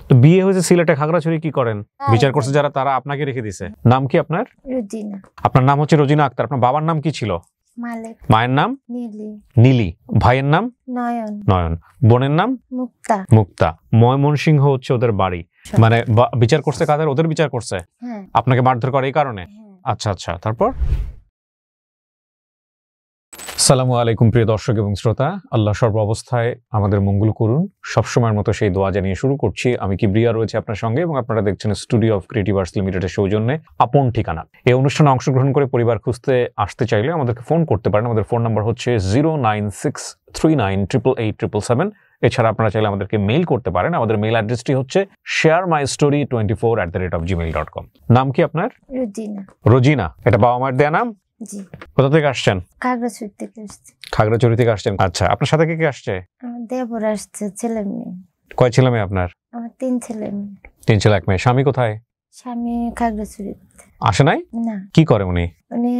তো বিয়ে হয়েছে সিলেটে, খাগড়াছড়ি কি করেন? বিচার করছে যারা তারা আপনাকে রেখে দিছে। নাম কি আপনার? রোজিনা। আপনার নাম হচ্ছে রোজিনা আক্তার। আপনার বাবার নাম কি ছিল? মালিক। মায়ের নাম? নীলি। নীলি। ভাইয়ের নাম? নয়ন। নয়ন। বোনের নাম? মুক্তা। মুক্তা। ময়মনসিংহ হচ্ছে ওদের বাড়ি। মানে বিচার করছে কাদের? ওদের বিচার করছে। হ্যাঁ। আপনাকে মারধর করে এই কারণে? আচ্ছা আচ্ছা, তারপর? আসসালামু আলাইকুম প্রিয় দর্শক এবং শ্রোতা, আল্লাহ সর্ব অবস্থায় আমাদের মঙ্গল করুন। সবসময়ের মতো সেই দোয়া জানিয়ে শুরু করছি। আমি কিবরিয়া রয়েছে আপনার সঙ্গে এবং আপনারা দেখছেন স্টুডিও অফ ক্রিয়েটিভ আর্টস লিমিটেডের সৌজন্যে আপন ঠিকানা। এই অনুষ্ঠানে অংশগ্রহণ করে পরিবার খুঁজতে আসতে চাইলে আমাদেরকে ফোন করতে পারেন। আমাদের ফোন নাম্বার হচ্ছে 09639887777। এছাড়া আপনারা চাইলে আমাদেরকে মেইল করতে পারেন। আমাদের মেইল অ্যাড্রেসটি হচ্ছে sharemystory24@gmail.com। নাম কি আপনার? রোজিনা। রোজিনা। এটা বাবা মায়ের দেয়া নাম? জি। কোথা থেকে আসছেন? খাগড়াছড়ি থেকে আসছে। খাগড়াছড়ি থেকে আসছেন। আচ্ছা, আপনার সাথে কে আসছে? আমার দেবর আসছে, ছেলে মেয়ে। কয় ছেলে মেয়ে আপনার? আমার 3 ছেলে মেয়ে। 3 ছেলে 1 মেয়ে। স্বামী কোথায়? স্বামী খাগড়াছড়িতে। আসে নাই? না, কি করে উনি? উনি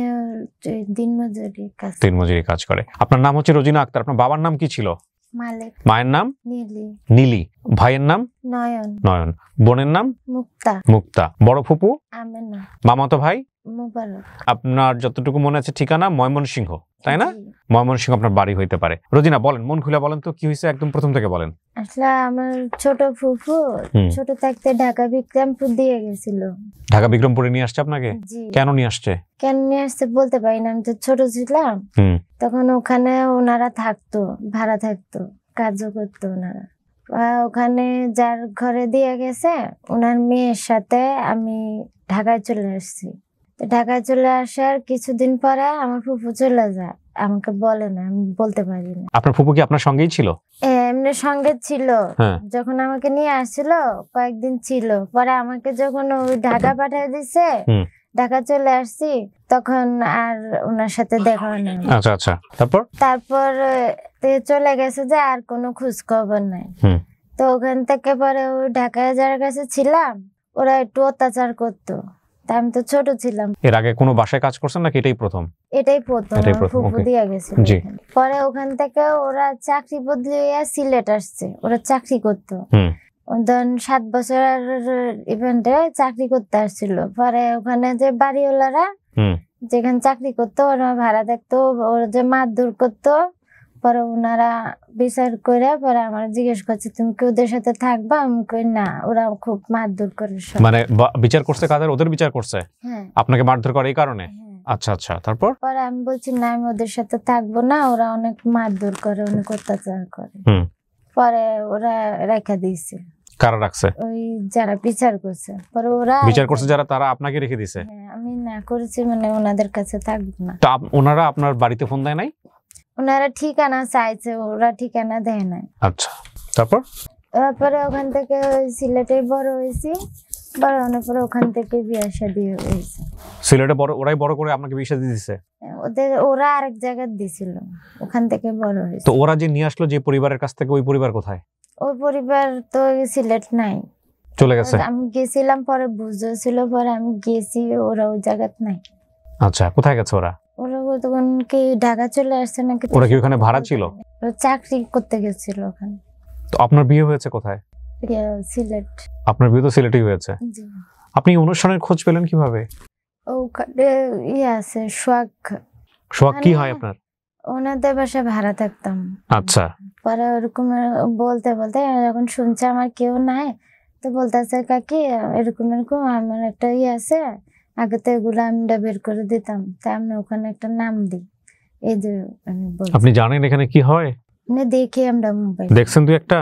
দিনমজুরি কাজ। দিনমজুরি কাজ করে। আপনার নাম হচ্ছে রোজিনা আক্তার। আপনার বাবার নাম কি ছিল? মালিক। মায়ের নাম? নীলি। নীলি। ভাইয়ের নাম? নয়ন। নয়ন। বোনের নাম? মুক্তা। মুক্তা। বড় ফুপু? আমেনা। মামাতো ভাই? মোবারক। আপনার যতটুকু মনে আছে ঠিকানা ময়মনসিংহ, তাই না? জি। ময়মনসিংহ আপনার বাড়ি হইতে পারে। রোজিনা বলেন, মন খুলে বলেন তো কি হয়েছে, একদম প্রথম থেকে বলেন। আসলে আমার ছোট ফুফু ছোট থাকতে ঢাকা বিক্রমপুর দিয়ে গেছিল। ঢাকা বিক্রমপুরে নিয়ে আসছে আপনাকে? জি। কেন নিয়ে আসছে? কেন নিয়ে আসতে বলতে পারি না, আমি তো ছোট ছিলাম। তখন ওখানে ওনারা থাকতো, ভাড়া থাকতো, কাজও করতো ওনারা। ওখানে যার ঘরে দিয়ে গেছে ওনার মেয়ের সাথে আমি ঢাকায় চলে আসছি। ঢাকায় চলে আসার কিছুদিন পরে আমার ফুফু চলে যায়, আমাকে বলে না, আমি বলতে পারি না। আপনার ফুফু কি আপনার সঙ্গেই ছিল? এমনি সঙ্গে ছিল। যখন আমাকে নিয়ে আসছিল কয়েকদিন ছিল, পরে আমাকে যখন ওই ঢাকা পাঠিয়ে দিছে, ঢাকা চলে আসছি, তখন আর ওনার সাথে দেখা হয় না। আচ্ছা আচ্ছা, তারপর চলে গেছে যে আর কোনো খোঁজ খবর নাই। তো ওখান থেকে পরে ওই ঢাকায় যার কাছে ছিলাম ওরা একটু অত্যাচার করতো। আমি তো ছোট ছিলাম। এর আগে কোনো বাসায় কাজ করছেন নাকি এটাই প্রথম? এটাই প্রথম। ফুফু দিয়ে গেছিল। পরে ওখান থেকে ওরা চাকরি বদলিয়ে সিলেট আসছে, ওরা চাকরি করতো। 7 বছরের ইভেন্টে চাকরি করতে আসছিল। পরে ওখানে যে বাড়িওয়ালারা যেখানে চাকরি করতো ওরা ভাড়া থাকতো, ওরা যে মারধর করতো। পরে ওনারা বিচার করে পরে আমার জিজ্ঞেস করছে তুমি কি ওদের সাথে থাকবা? আমি কই না, ওরা খুব মারধর করে। মানে বিচার করছে কাদের? ওদের বিচার করছে? আপনাকে মারধর করে এই কারণে? আচ্ছা আচ্ছা, তারপর? পরে আমি বলছি না, আমি ওদের সাথে থাকবো না, ওরা অনেক মারধর করে, অনেক অত্যাচার করে। পরে ওরা রেখে দিয়েছে। কারা রাখছে? ওই যারা বিচার করছে। পরে ওরা বিচার করছে যারা তারা আপনাকে রেখে দিছে? আমি না করেছি, মানে ওনাদের কাছে থাকবো না। তো ওনারা আপনার বাড়িতে ফোন দেয় নাই? ওনারা ঠিকানা চাইছে, ওরা ঠিকানা দেয় নাই। আচ্ছা, তারপর? তারপরে ওখান থেকে সিলেটে বড় হয়েছি, বড় হওয়ার পরে ওখান থেকে বিয়ে শাদী হয়েছে। সিলেটে বড় ওরাই বড় করে আপনাকে বিয়ে শাদী দিয়েছে? ওরা আরেক জায়গায় দিছিল, ওখান থেকে বড় হয়েছে। তো ওরা যে নিয়ে আসলো যে পরিবারের কাছ থেকে, ওই পরিবার কোথায়? ওই পরিবার তো সিলেট নাই, চলে গেছে। আমি গেছিলাম, পরে বুঝছিল, পরে আমি গেছি, ওরা ওই জায়গায় নাই। আচ্ছা, কোথায় গেছে ওরা? ওরা তখন কি ঢাকা চলে আসছে নাকি? ওরা কি ওখানে ভাড়া ছিল? চাকরি করতে গেছিল ওখানে। তো আপনার বিয়ে হয়েছে কোথায়? সিলেট। আপনার বিয়ে তো সিলেটেই হয়েছে। আপনি অনুষ্ঠানের খোঁজ পেলেন কিভাবে? ওখানে আছে সোহাগ। সোহাগ কি হয় আপনার? ওনাদের বাসায় ভাড়া থাকতাম। আচ্ছা। পরে ওরকম বলতে বলতে যখন শুনছে আমার কেউ নাই, তো বলতেছে কাকি এরকম এরকম আমার একটা আছে, আগে তো এগুলো আমি বের করে দিতাম, তাই আমি ওখানে একটা নাম দিই। এই যে আপনি জানেন এখানে কি হয়? দেখি আমরা মোবাইল দেখছেন তুই একটা,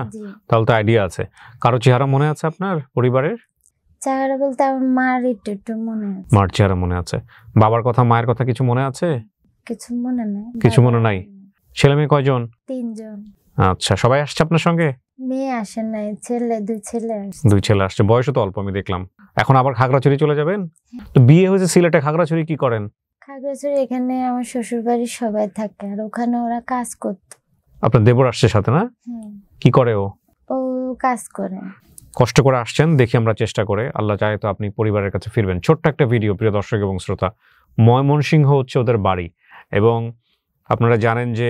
তাহলে তো আইডিয়া আছে। কারো চেহারা মনে আছে আপনার পরিবারের? চেহারা বলতে আমার মার একটু মনে আছে। মার চেহারা মনে আছে। বাবার কথা, মায়ের কথা কিছু মনে আছে? কিছু মনে নাই। কিছু মনে নাই। ছেলে মেয়ে কয়জন? 3 জন। আচ্ছা, সবাই আসছে আপনার সঙ্গে? মেয়ে আসে নাই, দুই ছেলে আসছে। 2 ছেলে আসছে, বয়স তো অল্প আমি দেখলাম। এখন আবার খাগড়াছড়ি চলে যাবেন? তো বিয়ে হয়েছে সিলেটে, খাগড়াছড়ি কি করেন? খাগড়াছড়ি এখানে আমার শ্বশুর বাড়ির সবাই থাকে, আর ওখানে ওরা কাজ করতো। আপনার দেবর আসছে সাথে না? কি করে ও? ও কাজ করে। কষ্ট করে আসছেন, দেখি আমরা চেষ্টা করে, আল্লাহ চায় তো আপনি পরিবারের কাছে ফিরবেন। ছোট্ট একটা ভিডিও প্রিয় দর্শক এবং শ্রোতা। ময়মনসিংহ হচ্ছে ওদের বাড়ি এবং আপনারা জানেন যে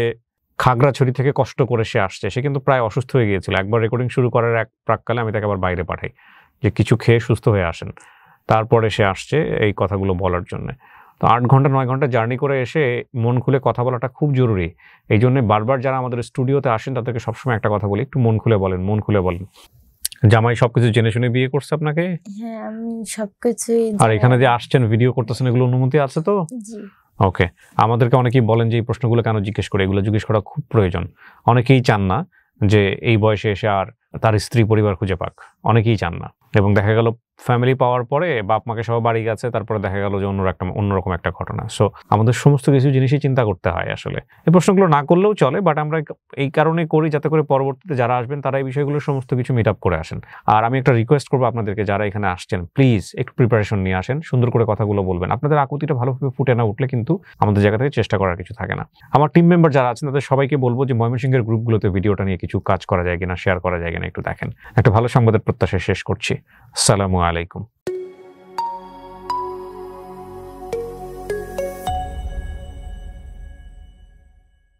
খাগড়াছড়ি থেকে কষ্ট করে সে আসছে, সে কিন্তু প্রায় অসুস্থ হয়ে গিয়েছিল। একবার রেকর্ডিং শুরু করার এক প্রাককালে আমি তাকে আবার বাইরে পাঠাই যে কিছু খেয়ে সুস্থ হয়ে আসেন, তারপরে সে আসছে এই কথাগুলো বলার জন্য। তো 8 ঘন্টা 9 ঘন্টা জার্নি করে এসে মন খুলে কথা বলাটা খুব জরুরি। এই জন্য বারবার যারা আমাদের স্টুডিওতে আসেন তাদেরকে সবসময় একটা কথা বলি, একটু মন খুলে বলেন, মন খুলে বলেন। জামাই সবকিছু জেনে শুনে বিয়ে করছে আপনাকে? হ্যাঁ, আমি সবকিছুই আর এখানে যে আসছেন ভিডিও করতেছেন এগুলো অনুমতি আছে তো? জি। ওকে। আমাদেরকে অনেকেই বলেন যে এই প্রশ্নগুলো কেন জিজ্ঞেস করে, এগুলো জিজ্ঞেস করা খুব প্রয়োজন। অনেকেই চান না যে এই বয়সে এসে আর তার স্ত্রী পরিবার খুঁজে পাক, অনেকেই চান না। এবং দেখা গেল ফ্যামিলি পাওয়ার পরে বাপ মাকে সব বাড়ি গেছে, তারপরে দেখা গেল যে অন্যরকম একটা ঘটনা। সো আমাদের সমস্ত কিছু জিনিসই চিন্তা করতে হয় আসলে। এই প্রশ্নগুলো না করলেও চলে, বাট আমরা এই কারণে করি যাতে করে পরবর্তীতে যারা আসবেন তারা এই বিষয়গুলো সমস্ত কিছু মিট আপ করে আসেন। আর আমি একটা রিকোয়েস্ট করবো আপনাদেরকে, যারা এখানে আসছেন প্লিজ একটু প্রিপারেশন নিয়ে আসেন, সুন্দর করে কথাগুলো বলবেন। আপনাদের আকুতিটা ভালোভাবে ফুটে না উঠলে কিন্তু আমাদের জায়গা থেকে চেষ্টা করার কিছু থাকে না। আমার টিম মেম্বার যারা আছেন তাদের সবাইকে বলবো যে ময়মনসিংহের গ্রুপগুলোতে ভিডিওটা নিয়ে কিছু কাজ করা যায় কিনা, শেয়ার করা যায় কিনা একটু দেখেন। একটা ভালো সংবাদের প্রত্যাশায় শেষ করছি। আসসালামু আলাইকুম।